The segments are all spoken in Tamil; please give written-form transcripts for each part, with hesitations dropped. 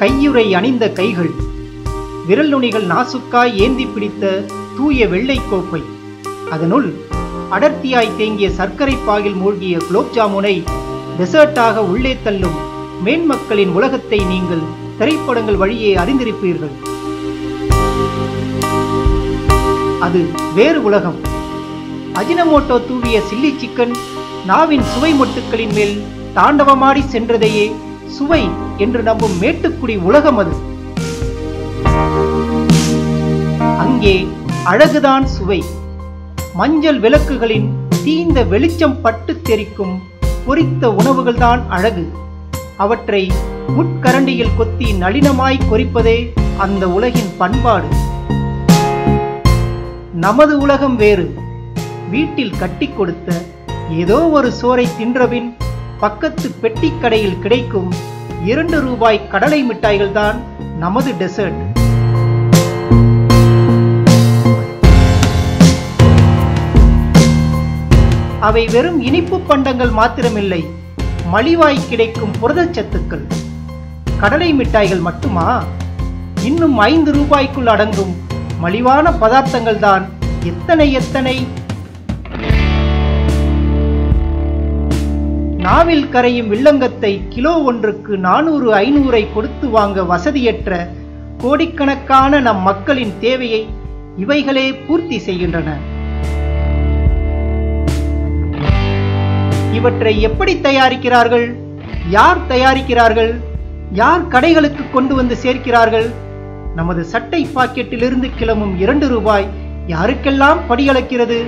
கையுறை அணிந்த கைகள், விரல் நுனிகள் நாசுக்காய் ஏந்தி பிடித்த தூய வெள்ளை கோப்பை, அதனுள் அடர்த்தியாய் தேங்கிய சர்க்கரை பாகில் மூழ்கிய குலோப் ஜாமுனை டெசர்ட்டாக உள்ளே தள்ளும் மேன்மக்களின் உலகத்தை நீங்கள் திரைப்படங்கள் வழியே அறிந்திருப்பீர்கள். அது வேறு உலகம். அஜினமோட்டோ தூவிய சில்லி சிக்கன் நாவின் சுவை மொட்டுக்களின் மேல் தாண்டவமாடி சென்றதையே சுவை என்று நம்பும் மேட்டுக்குடி உலகம் அது. அங்கே அழகுதான் சுவை. மஞ்சள் விளக்குகளின் தீந்த வெளிச்சம் பட்டு தெரிக்கும் பொரித்த உணவுகள்தான் அழகு. அவற்றை முட்கரண்டியில் கொத்தி நளினமாய் கொறிப்பதே அந்த உலகின் பண்பாடு. நமது உலகம் வேறு. வீட்டில் கட்டி கொடுத்த ஏதோ ஒரு சோறை தின்றபின் பக்கத்து பெட்டிக் கடையில் கிடைக்கும் 2 ரூபாய் கடலை மிட்டாய்கள் தான் நமது டெசர்ட். அவை வெறும் இனிப்பு பண்டங்கள் மாத்திரமில்லை, மலிவாய் கிடைக்கும் புரதச்சத்துக்கள். கடலை மிட்டாய்கள் மட்டுமா? இன்னும் 5 ரூபாய்க்குள் அடங்கும் மலிவான பதார்த்தங்கள் தான் எத்தனை எத்தனை. நாவில் கரையும் வில்லங்கத்தை கிலோ ஒன்றுக்கு 400-500 கொடுத்து வாங்க வசதியற்ற கோடிக்கணக்கான நம் மக்களின் தேவையை இவைகளே பூர்த்தி செய்கின்றன. இவற்றை எப்படி தயாரிக்கிறார்கள்? யார் தயாரிக்கிறார்கள்? யார் கடைகளுக்கு கொண்டு வந்து சேர்க்கிறார்கள்? நமது சட்டை பாக்கெட்டிலிருந்து கிளம்பும் 2 ரூபாய் யாருக்கெல்லாம் படியளக்கிறது?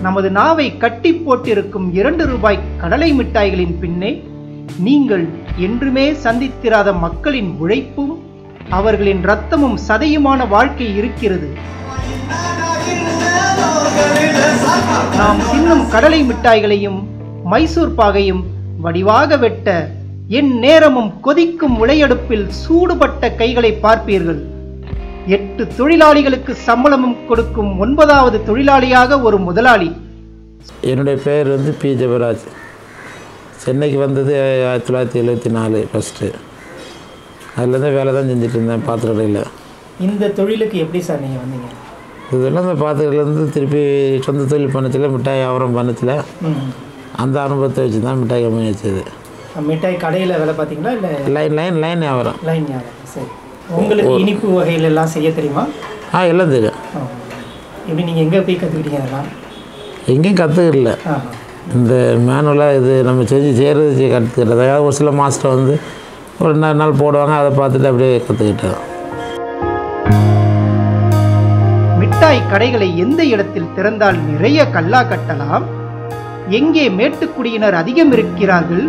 நமது நாவை கட்டி போட்டிருக்கும் 2 ரூபாய் கடலை மிட்டாய்களின் பின்னே நீங்கள் என்றுமே சந்தித்திராத மக்களின் உழைப்பும் அவர்களின் இரத்தமும் சதையுமான வாழ்க்கை இருக்கிறது. நாம் தின்னும் கடலை மிட்டாய்களையும் மைசூர் பாகையும் வடிவாக வெட்ட என் நேரமும் கொதிக்கும் உலையடுப்பில் சூடுபட்ட கைகளை பார்ப்பீர்கள். 8 தொழிலாளிகளுக்கு சம்பளமும் கொடுக்கும் 9வது தொழிலாளியாக ஒரு முதலாளி. என்னுடைய பெயர் பி. ஜெபராஜ். சென்னைக்கு வந்தது 1974 ஃபஸ்ட்டு. அதுலேருந்து வேலை தான் செஞ்சுட்டு இருந்தேன் பாத்திர கடையில். இந்த தொழிலுக்கு எப்படி சார் நீங்கள் வந்தீங்க? இதெல்லாம் இந்த பாத்திரத்துலேருந்து திருப்பி சொந்த தொழில் பண்ணத்தில் மிட்டாய் வியாபாரம் பண்ணத்தில் அந்த அனுபவத்தை வச்சு தான் மிட்டாய் கம்பெனி வச்சது. மிட்டாய் கடையில் வேலை பார்த்தீங்களா? இல்லை லைன் வியாபாரம். லைன் வியாபாரம். சரி. உங்களுக்கு இனிப்பு வகையில் எல்லாம் செய்ய தெரியுமா? எல்லாம் தெரியும். எப்படி நீங்கள் எங்கே போய் கற்றுக்கிட்டீங்க? அதெல்லாம் எங்கேயும் கற்றுக்கல. இந்த மேனுவலாக இது நம்ம செய்கிறது கற்றுக்கிறது. அதாவது ஒரு சில மாஸ்டர் ஒரு 4 நாள் போடுவாங்க, அதை பார்த்துட்டு அப்படியே கற்றுக்கிட்டோம். மிட்டாய் கடைகளை எந்த இடத்தில் திறந்தால் நிறைய கல்லா கட்டலாம்? எங்கே மேட்டுக்குடியினர் அதிகம் இருக்கிறார்கள்?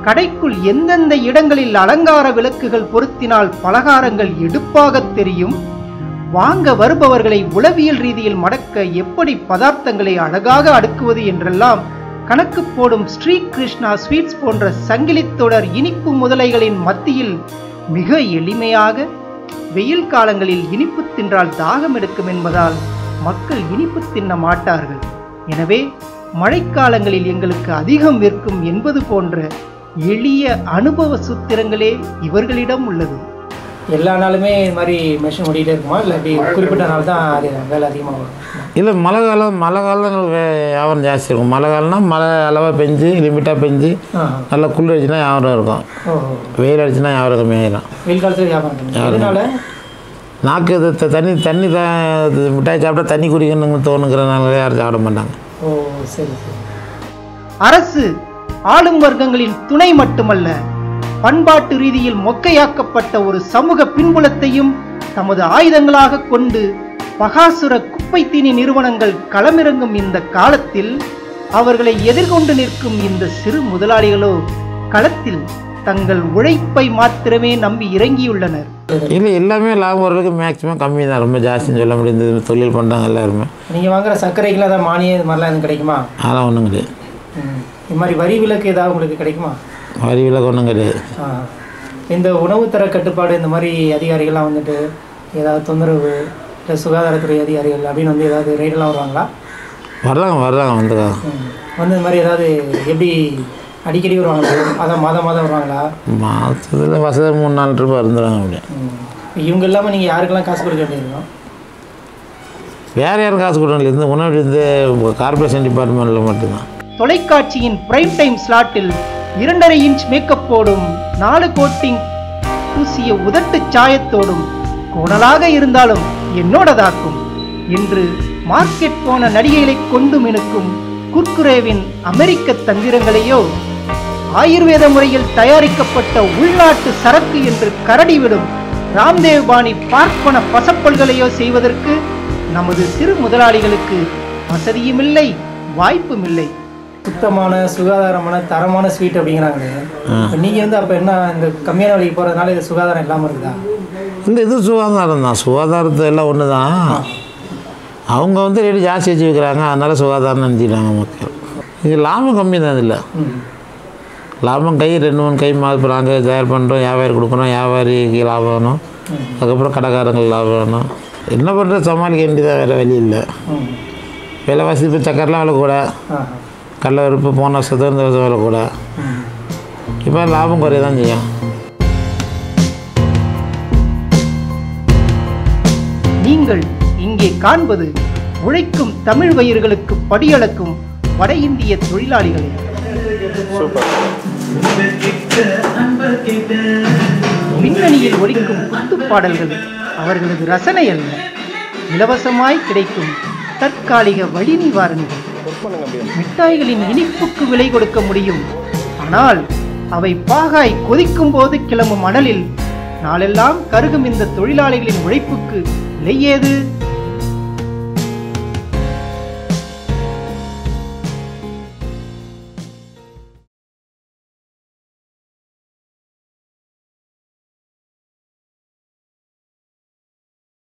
கடைக்குள் எந்தெந்த இடங்களில் அலங்கார விளக்குகள் பொருத்தினால் பலகாரங்கள் எடுப்பாக தெரியும்? வாங்க வருபவர்களை உளவியல் ரீதியில் மடக்க எப்படி பதார்த்தங்களை அழகாக அடுக்குவது என்றெல்லாம் கணக்கு போடும் ஸ்ரீ கிருஷ்ணா ஸ்வீட்ஸ் போன்ற சங்கிலித் தொடர் இனிப்பு முதலைகளின் மத்தியில் மிக எளிமையாக வெயில் காலங்களில் இனிப்பு தின்றால் தாகம் எடுக்கும் என்பதால் மக்கள் இனிப்பு தின்ன மாட்டார்கள். எனவே மழைக்காலங்களில் எங்களுக்கு அதிகம் விற்கும் என்பது போன்ற எளிய அனுபவ சூத்திரங்களே இவர்களிடம் உள்ளது. எல்லா நாளுமே இது மாதிரி மெஷின் ஓடிட்டே இருக்குமா, இல்லை குறிப்பிட்ட நாள் தான் அது வேலை அதிகமாக வரும்? இல்லை, மழை காலங்கள் வியாபாரம் ஜாஸ்தி இருக்கும். மழை காலம்னா மழை அளவாக பெஞ்சு லிமிட்டாக பெஞ்சு நல்லா குளிர் அடிச்சுன்னா வியாபாரம் இருக்கும். வெயில் அடிச்சுன்னா வியாபாரம் கம்மியாயிடும். வெயில் காலத்தில் வியாபாரம் நாக்கு தண்ணி மிட்டாய் சாப்பிட்டா தண்ணி குடிக்கணும்னு தோணுங்கிறனால யாரும் சாப்பிட மாட்டாங்க. சரி சரி. அரசு ஆளும் வர்க்கங்களின் துணை மட்டுமல்ல, பண்பாட்டு ரீதியில் மொக்கையாக்கப்பட்ட ஒரு சமூக பின்புலத்தையும் தமது ஆயுதங்களாக கொண்டு பகாசுர குப்பை தீனி நிறுவனங்கள் களமிறங்கும் இந்த காலத்தில் அவர்களை எதிர்கொண்டு நிற்கும் இந்த சிறு முதலாளிகளோ களத்தில் தங்கள் உழைப்பை மாத்திரமே நம்பி இறங்கியுள்ளனர். இல்லை, எல்லாமே லாபம் வர்றதுக்கு மேக்ஸிமம் கம்மி தான், ரொம்ப ஜாஸ்தின்னு சொல்ல முடியாது. தொழில் பண்ணுறாங்க எல்லாருமே. நீங்கள் வாங்குகிற சர்க்கரைக்கெலாம் ஏதாவது மானியம் இது மாதிரிலாம் எதுவும் கிடைக்குமா? அதெல்லாம் ஒன்றும் கிடையாது. இது மாதிரி வரி விலக்கு ஏதாவது உங்களுக்கு கிடைக்குமா? வரி விலக்கு ஒன்றும் கிடையாது. இந்த உணவுத்தர கட்டுப்பாடு இந்த மாதிரி அதிகாரிகள்லாம் ஏதாவது தொந்தரவு, இல்லை சுகாதாரத்துறை அதிகாரிகள் அப்படின்னு ஏதாவது ரைடெல்லாம் வருவாங்களா? வர்றாங்க இந்த மாதிரி ஏதாவது எப்படி அடிக்கடி வருவாங்களா? அதான் மாதம் வருவாங்களா? மாதத்தில் வசதி 3-4 ட்ரிப் இருந்துடுவாங்க. அப்படியே இவங்க இல்லாமல் நீங்கள் யாருக்கெல்லாம் காசு கொடுக்க வேண்டியிருக்கோம்? வேறு யாரும் காசு கொடுக்கல. இந்த உணவு இந்த கார்பரேஷன் டிபார்ட்மெண்ட்டில் மட்டும்தான். தொலைக்காட்சியின் பிரைம் டைம் ஸ்லாட்டில் 2.5 இன்ச் மேக்கப்போடும் 4 கோட்டிங் பூசிய உதட்டு சாயத்தோடும் கோணலாக இருந்தாலும் என்னோடதாக்கும் என்று மார்க்கெட் போன நடிகைகளை கொண்டு மினுக்கும் குர்குரேவின் அமெரிக்க தந்திரங்களையோ ஆயுர்வேத முறையில் தயாரிக்கப்பட்ட உள்நாட்டு சரக்கு என்று கரடிவிடும் ராம்தேவ் பாணி பார்ப்பன பசப்பல்களையோ செய்வதற்கு நமது சிறு முதலாளிகளுக்கு வசதியுமில்லை, வாய்ப்புமில்லை. சுத்தமான சுகாதாரமான தரமான ஸ்வீட் அப்படிங்கிறாங்களே, நீங்கள் வந்து அப்போ என்ன இந்த கம்மியான வழிக்கு போகிறதுனால இது சுகாதாரம் இல்லாமல் இருக்குதா? இல்லை, இது சுகாதாரம் தான். சுகாதாரத்தை எல்லாம் ஒன்று தான். அவங்க வந்து ரேட்டு ஜாஸ்தி வச்சு வைக்கிறாங்க, அதனால் சுகாதாரம் நினச்சிக்கிறாங்க மக்கள். இது லாபம் கம்மி தான். இதில் லாபம் கை 2-3 கை மாதிரி நாங்கள் தயார் பண்ணுறோம், வியாபாரி கொடுக்குறோம், வியாபாரிக்கு லாபம் வேணும், அதுக்கப்புறம் கடைக்காரங்களுக்கு லாபம் வேணும். என்ன பண்ணுறது, சமாளிக்க வேண்டியதாக, வேறு வழி இல்லை. விலைவாசி இப்போ சக்கரெலாம் விலை கூட, கடலை பருப்பு போன வருஷத்தை இந்த வருஷம் விலை கூட, இப்போ லாபம் குறைய தான் செய்யும். நீங்கள் இங்கே காண்பது உழைக்கும் தமிழ் வயிறுகளுக்கு படியளக்கும் வட இந்திய தொழிலாளிகளை. பின்னணியில் ஒலிக்கும் குத்துப்பாடல்கள் அவர்களது ரசனை அல்ல, இலவசமாய் கிடைக்கும் தற்காலிக வழி நிவாரணிகள். மிட்டாய்களின் இனிப்புக்கு விலை கொடுக்க முடியும், ஆனால் அவை பாகாய் கொதிக்கும் போது கிளம்பும் அனலில் நாளெல்லாம் கருகும் இந்த தொழிலாளிகளின் உழைப்புக்கு விலை ஏது?